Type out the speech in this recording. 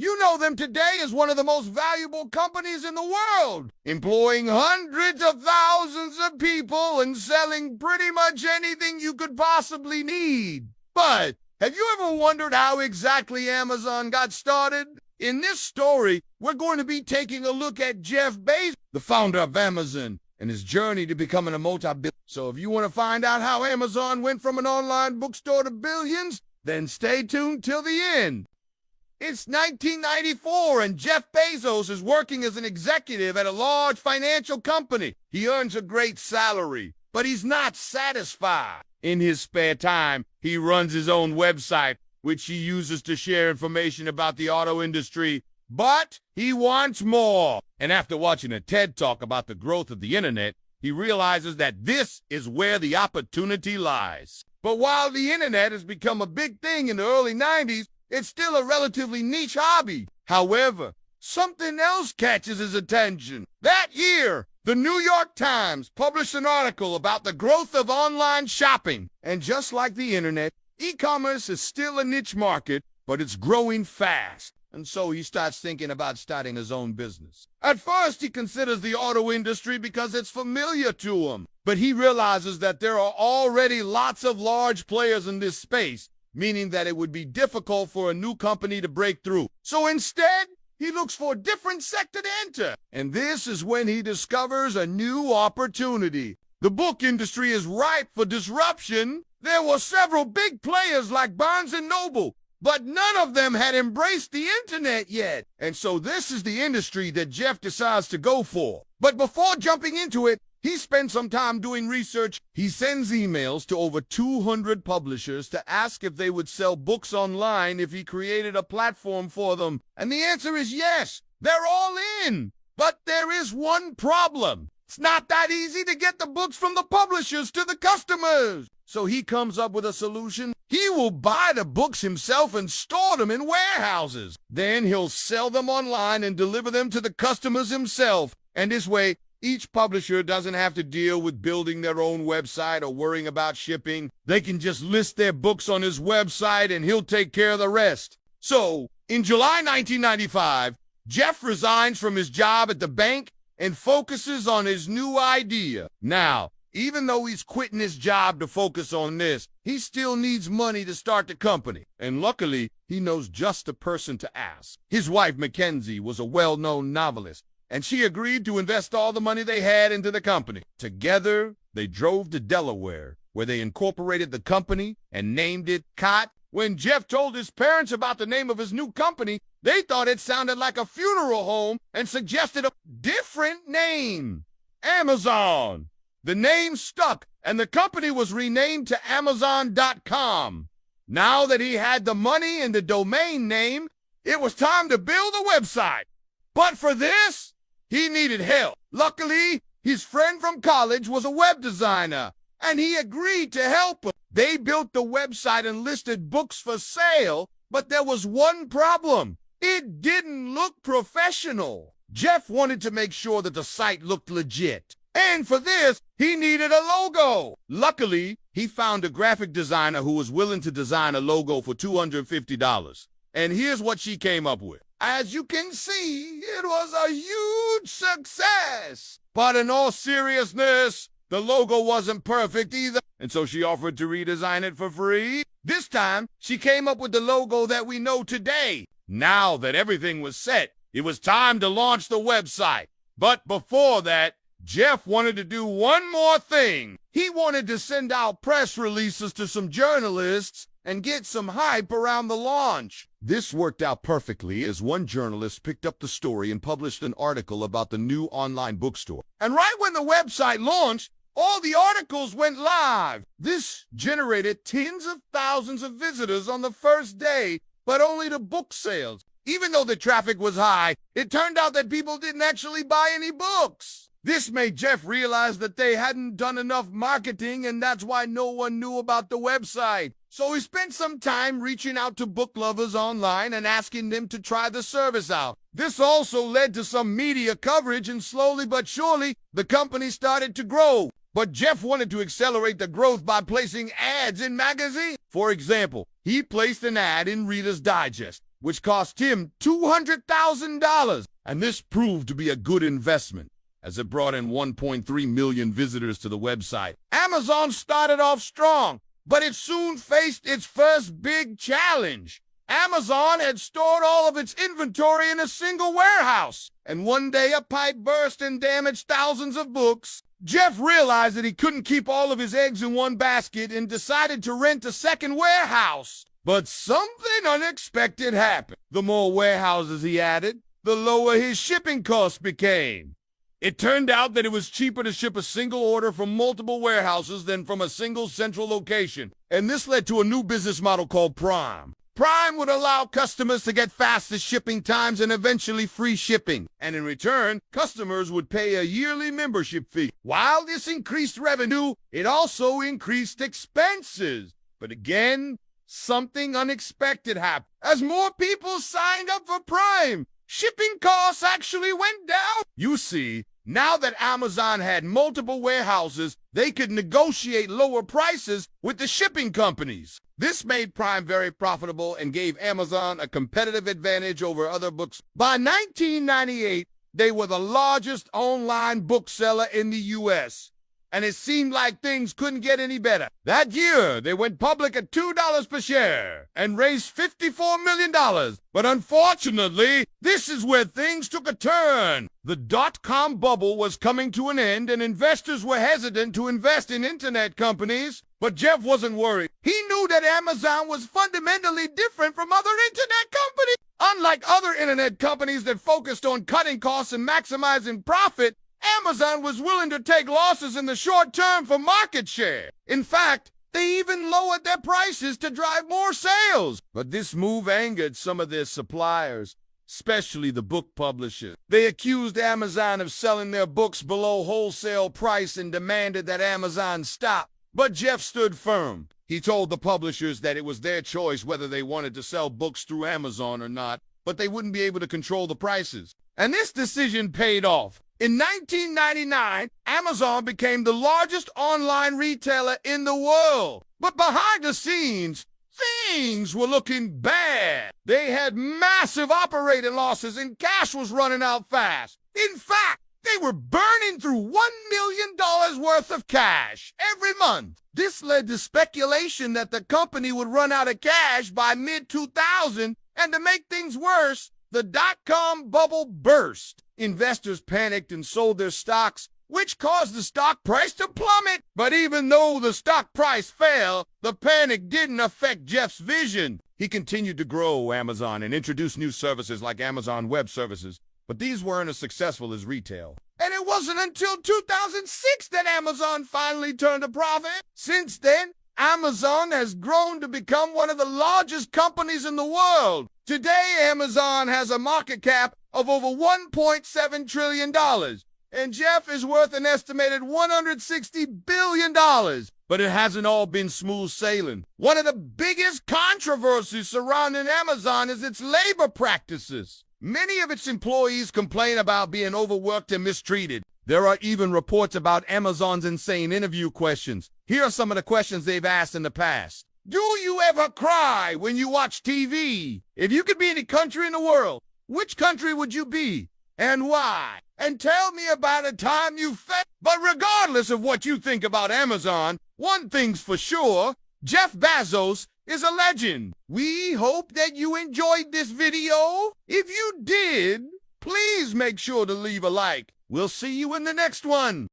You know them today as one of the most valuable companies in the world, employing hundreds of thousands of people and selling pretty much anything you could possibly need. But have you ever wondered how exactly Amazon got started? In this story, we're going to be taking a look at Jeff Bezos, the founder of Amazon, and his journey to becoming a multi-billionaire. So if you want to find out how Amazon went from an online bookstore to billions, then stay tuned till the end. It's 1994, and Jeff Bezos is working as an executive at a large financial company. He earns a great salary, but he's not satisfied. In his spare time, he runs his own website, which he uses to share information about the auto industry. But he wants more. And after watching a TED Talk about the growth of the internet, he realizes that this is where the opportunity lies. But while the internet has become a big thing in the early 90s, it's still a relatively niche hobby. However, something else catches his attention. That year, the New York Times published an article about the growth of online shopping. And just like the internet, e-commerce is still a niche market, but it's growing fast. And so he starts thinking about starting his own business. At first, he considers the auto industry because it's familiar to him. But he realizes that there are already lots of large players in this space, meaning that it would be difficult for a new company to break through. So instead, he looks for a different sector to enter. And this is when he discovers a new opportunity. The book industry is ripe for disruption. There were several big players like Barnes & Noble, but none of them had embraced the internet yet. And so this is the industry that Jeff decides to go for. But before jumping into it, he spends some time doing research. He sends emails to over 200 publishers to ask if they would sell books online if he created a platform for them. And the answer is yes, they're all in. But there is one problem. It's not that easy to get the books from the publishers to the customers. So he comes up with a solution. He will buy the books himself and store them in warehouses. Then he'll sell them online and deliver them to the customers himself. And this way, each publisher doesn't have to deal with building their own website or worrying about shipping. They can just list their books on his website and he'll take care of the rest. So, in July 1995, Jeff resigns from his job at the bank and focuses on his new idea. Now, even though he's quitting his job to focus on this, he still needs money to start the company. And luckily, he knows just the person to ask. His wife, Mackenzie, was a well-known novelist, and she agreed to invest all the money they had into the company. Together, they drove to Delaware, where they incorporated the company and named it Cot. When Jeff told his parents about the name of his new company, they thought it sounded like a funeral home and suggested a different name, Amazon. The name stuck, and the company was renamed to Amazon.com. Now that he had the money and the domain name, it was time to build a website. But for this, he needed help. Luckily, his friend from college was a web designer, and he agreed to help him. They built the website and listed books for sale, but there was one problem. It didn't look professional. Jeff wanted to make sure that the site looked legit. And for this, he needed a logo. Luckily, he found a graphic designer who was willing to design a logo for $250. And here's what she came up with. As you can see, it was a huge success. But in all seriousness, the logo wasn't perfect either. And so she offered to redesign it for free. This time, she came up with the logo that we know today. Now that everything was set, it was time to launch the website. But before that, Jeff wanted to do one more thing. He wanted to send out press releases to some journalists and get some hype around the launch. This worked out perfectly as one journalist picked up the story and published an article about the new online bookstore. And right when the website launched, all the articles went live. This generated tens of thousands of visitors on the first day, but only to book sales. Even though the traffic was high, it turned out that people didn't actually buy any books. This made Jeff realize that they hadn't done enough marketing, and that's why no one knew about the website. So he spent some time reaching out to book lovers online and asking them to try the service out. This also led to some media coverage, and slowly but surely, the company started to grow. But Jeff wanted to accelerate the growth by placing ads in magazines. For example, he placed an ad in Reader's Digest. which cost him $200,000. And this proved to be a good investment, as it brought in 1.3 million visitors to the website. Amazon started off strong, but it soon faced its first big challenge. Amazon had stored all of its inventory in a single warehouse, and one day a pipe burst and damaged thousands of books. Jeff realized that he couldn't keep all of his eggs in one basket and decided to rent a second warehouse. But something unexpected happened. The more warehouses he added, the lower his shipping costs became. It turned out that it was cheaper to ship a single order from multiple warehouses than from a single central location, and this led to a new business model called Prime. Prime would allow customers to get fastest shipping times and eventually free shipping, and in return, customers would pay a yearly membership fee. While this increased revenue, it also increased expenses. But again, something unexpected happened. As more people signed up for Prime, shipping costs actually went down. You see, now that Amazon had multiple warehouses, they could negotiate lower prices with the shipping companies. This made Prime very profitable and gave Amazon a competitive advantage over other books. By 1998, they were the largest online bookseller in the U.S., and it seemed like things couldn't get any better. That year, they went public at $2 per share and raised $54 million. But unfortunately, this is where things took a turn. The dot-com bubble was coming to an end, and investors were hesitant to invest in internet companies. But Jeff wasn't worried. He knew that Amazon was fundamentally different from other internet companies. Unlike other internet companies that focused on cutting costs and maximizing profit, Amazon was willing to take losses in the short term for market share. In fact, they even lowered their prices to drive more sales. But this move angered some of their suppliers, especially the book publishers. They accused Amazon of selling their books below wholesale price and demanded that Amazon stop. But Jeff stood firm. He told the publishers that it was their choice whether they wanted to sell books through Amazon or not, but they wouldn't be able to control the prices. And this decision paid off. In 1999, Amazon became the largest online retailer in the world. But behind the scenes, things were looking bad. They had massive operating losses and cash was running out fast. In fact, they were burning through $1 million worth of cash every month. This led to speculation that the company would run out of cash by mid-2000, and to make things worse, the dot-com bubble burst. Investors panicked and sold their stocks, which caused the stock price to plummet. But even though the stock price fell, the panic didn't affect Jeff's vision. He continued to grow Amazon and introduce new services like Amazon Web Services, but these weren't as successful as retail. And it wasn't until 2006 that Amazon finally turned a profit. Since then, Amazon has grown to become one of the largest companies in the world. Today, Amazon has a market cap of over $1.7 trillion, and Jeff is worth an estimated $160 billion. But it hasn't all been smooth sailing. One of the biggest controversies surrounding Amazon is its labor practices. Many of its employees complain about being overworked and mistreated. There are even reports about Amazon's insane interview questions. Here are some of the questions they've asked in the past. Do you ever cry when you watch TV? If you could be any country in the world, which country would you be and why? And tell me about a time you felt. But regardless of what you think about Amazon, one thing's for sure, Jeff Bezos is a legend. We hope that you enjoyed this video. If you did, please make sure to leave a like. We'll see you in the next one.